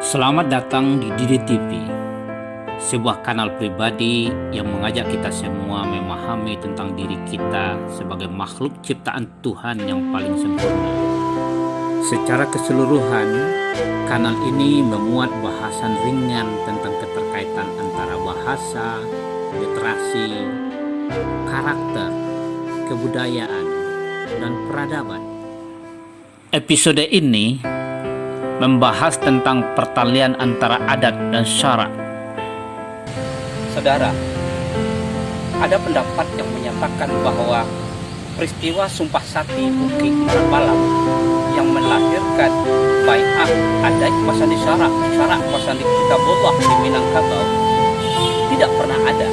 Selamat datang di Didi TV, sebuah kanal pribadi yang mengajak kita semua memahami tentang diri kita sebagai makhluk ciptaan Tuhan yang paling sempurna. Secara keseluruhan, kanal ini memuat bahasan ringan tentang keterkaitan antara bahasa, literasi, karakter, kebudayaan, dan peradaban. Episode ini membahas tentang pertalian antara adat dan syarak. Saudara, ada pendapat yang menyatakan bahwa peristiwa Sumpah Sati Bukit Marapalam yang melahirkan bai'ah adat pasandi syarak pasandi kitabullah di Minangkabau tidak pernah ada.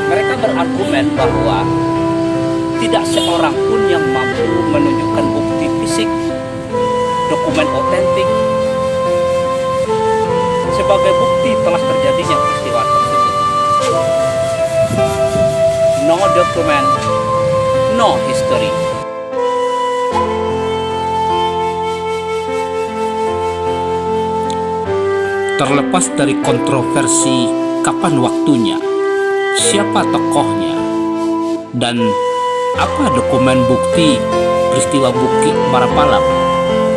Mereka berargumen bahwa tidak seorang pun yang mampu menunjukkan bukti fisik, dokumen otentik sebagai bukti telah terjadinya peristiwa tersebut. No document, no history. Terlepas dari kontroversi kapan waktunya, siapa tokohnya, dan apa dokumen bukti peristiwa Bukit Marapalam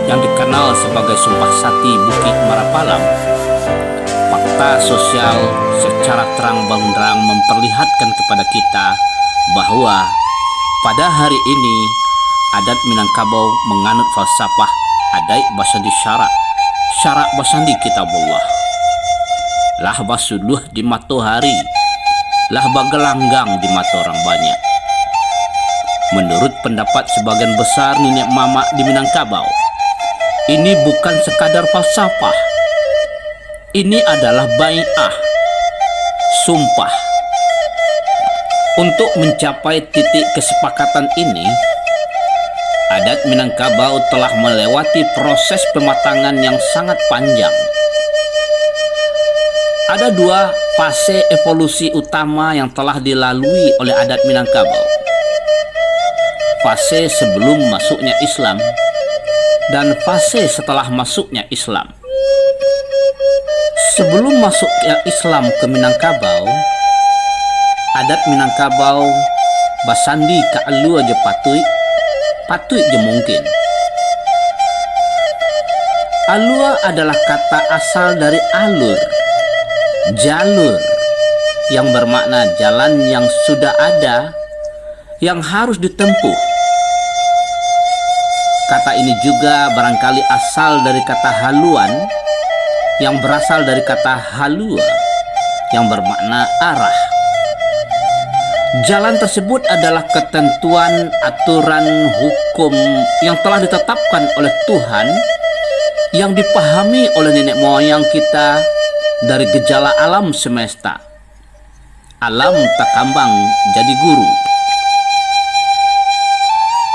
yang dikenal sebagai Sumpah Sati Bukit Marapalam, fakta sosial secara terang-benderang memperlihatkan kepada kita bahwa pada hari ini adat Minangkabau menganut falsafah adat basandi syarak basandi kitabullah. Lah basuluh di matahari, lah bagelanggang di mata orang banyak. Menurut pendapat sebagian besar nenek mama di Minangkabau, ini bukan sekadar falsafah. Ini adalah bai'ah, sumpah. Untuk mencapai titik kesepakatan ini, adat Minangkabau telah melewati proses pematangan yang sangat panjang. Ada dua fase evolusi utama yang telah dilalui oleh adat Minangkabau. Fase sebelum masuknya Islam dan fase setelah masuknya Islam. Sebelum masuknya Islam ke Minangkabau, adat Minangkabau basandi ka alua je patui je mungkin. Alua adalah kata asal dari alur, jalur, yang bermakna jalan yang sudah ada yang harus ditempuh. Kata ini juga barangkali asal dari kata haluan yang berasal dari kata halua yang bermakna arah. Jalan tersebut adalah ketentuan, aturan, hukum yang telah ditetapkan oleh Tuhan yang dipahami oleh nenek moyang kita dari gejala alam semesta. Alam tak kambang jadi guru.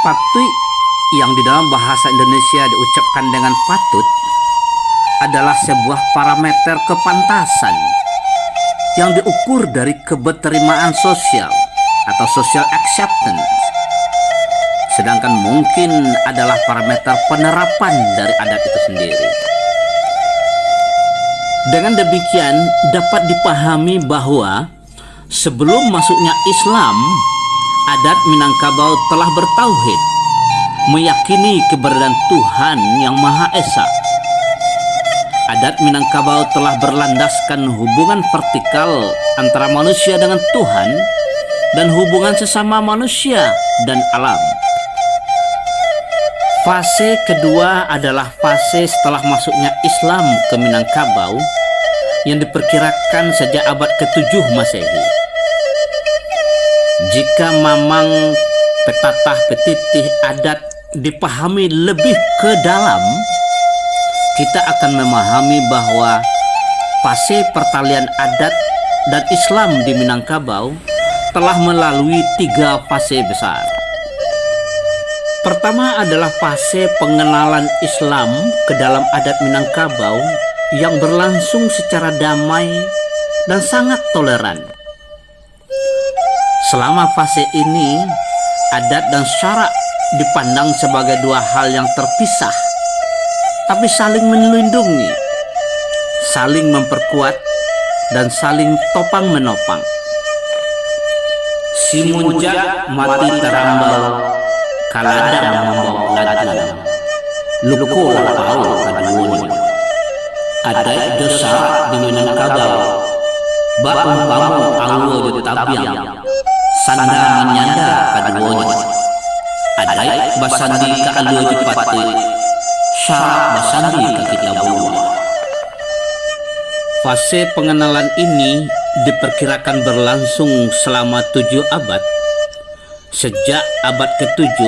Patui yang di dalam bahasa Indonesia diucapkan dengan patut adalah sebuah parameter kepantasan yang diukur dari keberterimaan sosial atau social acceptance, sedangkan mungkin adalah parameter penerapan dari adat itu sendiri. Dengan demikian dapat dipahami bahwa sebelum masuknya Islam, adat Minangkabau telah bertauhid, meyakini keberadaan Tuhan yang Maha Esa. Adat Minangkabau telah berlandaskan hubungan vertikal antara manusia dengan Tuhan dan hubungan sesama manusia dan alam. Fase kedua adalah fase setelah masuknya Islam ke Minangkabau yang diperkirakan sejak abad ke-7 Masehi. Jika mamang petatah petitih adat dipahami lebih ke dalam, kita akan memahami bahwa fase pertalian adat dan Islam di Minangkabau telah melalui 3 fase besar. Pertama adalah fase pengenalan Islam ke dalam adat Minangkabau yang berlangsung secara damai dan sangat toleran. Selama fase ini, adat dan syarak dipandang sebagai dua hal yang terpisah tapi saling melindungi, saling memperkuat, dan saling topang menopang. Si muncak mati terambal, kalada membawa ladu, luko lapau kaduanya. Adai dosa di Minangkabau, bak umpamu awo di tabiang, sanda menyanda kaduanya. Adai basandi ka alu jepati, syarat basandi ka kita bawa. Fase pengenalan ini diperkirakan berlangsung selama 7 abad, sejak abad ke-7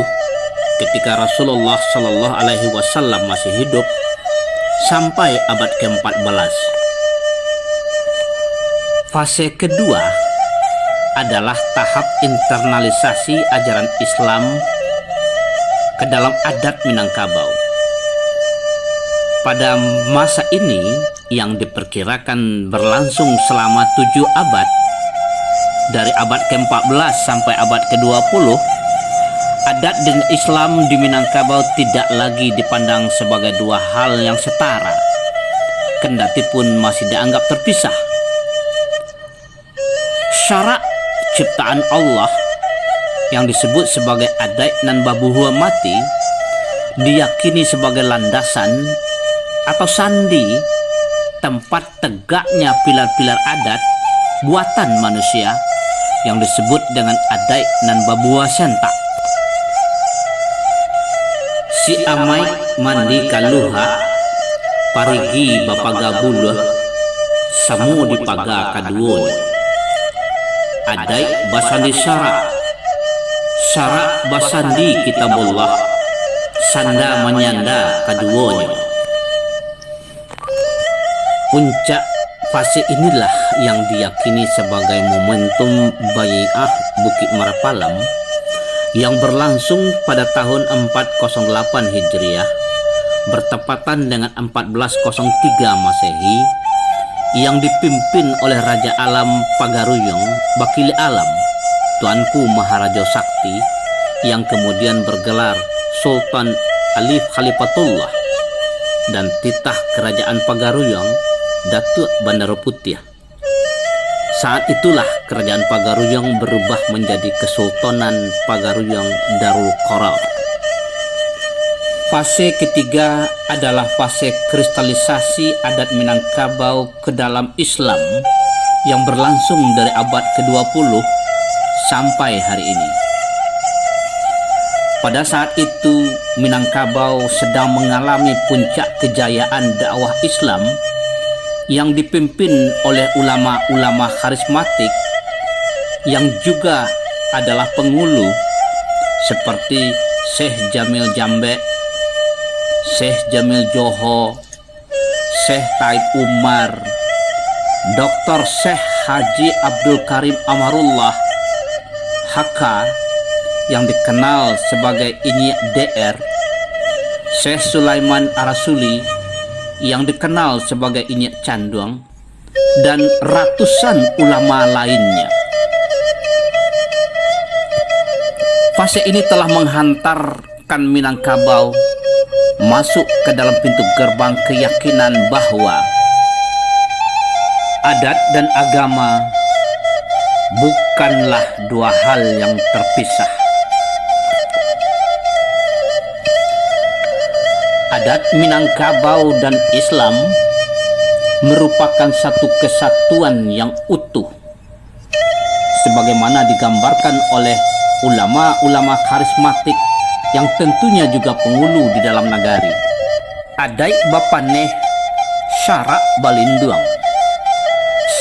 ketika Rasulullah Shallallahu Alaihi Wasallam masih hidup sampai abad ke-14. Fase kedua adalah tahap internalisasi ajaran Islam ke dalam adat Minangkabau. Pada masa ini yang diperkirakan berlangsung selama 7 abad, dari abad ke-14 sampai abad ke-20, adat dan Islam di Minangkabau tidak lagi dipandang sebagai dua hal yang setara, kendati pun masih dianggap terpisah. Syarak ciptaan Allah yang disebut sebagai adat nan babuhua mati diyakini sebagai landasan atau sandi tempat tegaknya pilar-pilar adat buatan manusia yang disebut dengan adat nan babua sentak. Si amai mandi kaluha parigi bapagabuluh samu dipaga kaduon. Adat basandi syarak basandi kitabullah, sanda menyanda kaduonyo. Puncak fase inilah yang diyakini sebagai momentum Bai'ah Bukit Marapalam yang berlangsung pada tahun 408 Hijriah bertepatan dengan 1403 Masehi, yang dipimpin oleh Raja Alam Pagaruyung Bakili Alam, Tuanku Maharaja Sakti, yang kemudian bergelar Sultan Alif Khalifatullah, dan titah Kerajaan Pagaruyung Datuk Bandar Putih. Saat itulah Kerajaan Pagaruyung berubah menjadi Kesultanan Pagaruyung Darul Qarar. Fase ketiga adalah fase kristalisasi adat Minangkabau ke dalam Islam yang berlangsung dari abad ke-20 sampai hari ini. Pada saat itu Minangkabau sedang mengalami puncak kejayaan dakwah Islam yang dipimpin oleh ulama-ulama karismatik yang juga adalah pengulu seperti Syekh Jamil Jambe, Syekh Jamil Joho, Syekh Taib Umar, Dr. Syekh Haji Abdul Karim Amarullah Haka yang dikenal sebagai Inyi DR, Syekh Sulaiman Arasuli yang dikenal sebagai Inyi Canduang, dan ratusan ulama lainnya. Fase ini telah menghantarkan Minangkabau masuk ke dalam pintu gerbang keyakinan bahwa adat dan agama bukanlah dua hal yang terpisah. Adat Minangkabau dan Islam merupakan satu kesatuan yang utuh, sebagaimana digambarkan oleh ulama-ulama karismatik yang tentunya juga penghulu di dalam nagari. Adat bapaneh syarak balinduang,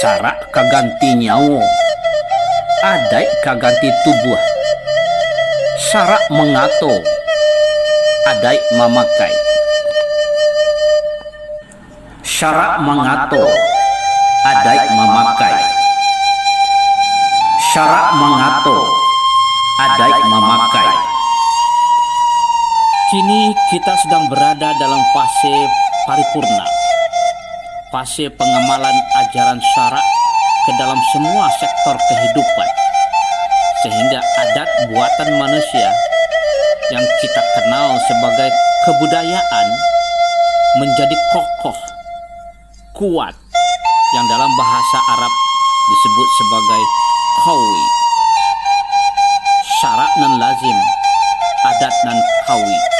syarak kaganti nyawa, adat kaganti tubuh, syarak mengato, adat mamakai. Syarak mengato, adat memakai. Syarak mengato, adat memakai. Kini kita sedang berada dalam fase paripurna, fase pengamalan ajaran syarak ke dalam semua sektor kehidupan, sehingga adat buatan manusia yang kita kenal sebagai kebudayaan menjadi kokoh, kuat, yang dalam bahasa Arab disebut sebagai qawi. Syarat nan lazim, adat nan qawi.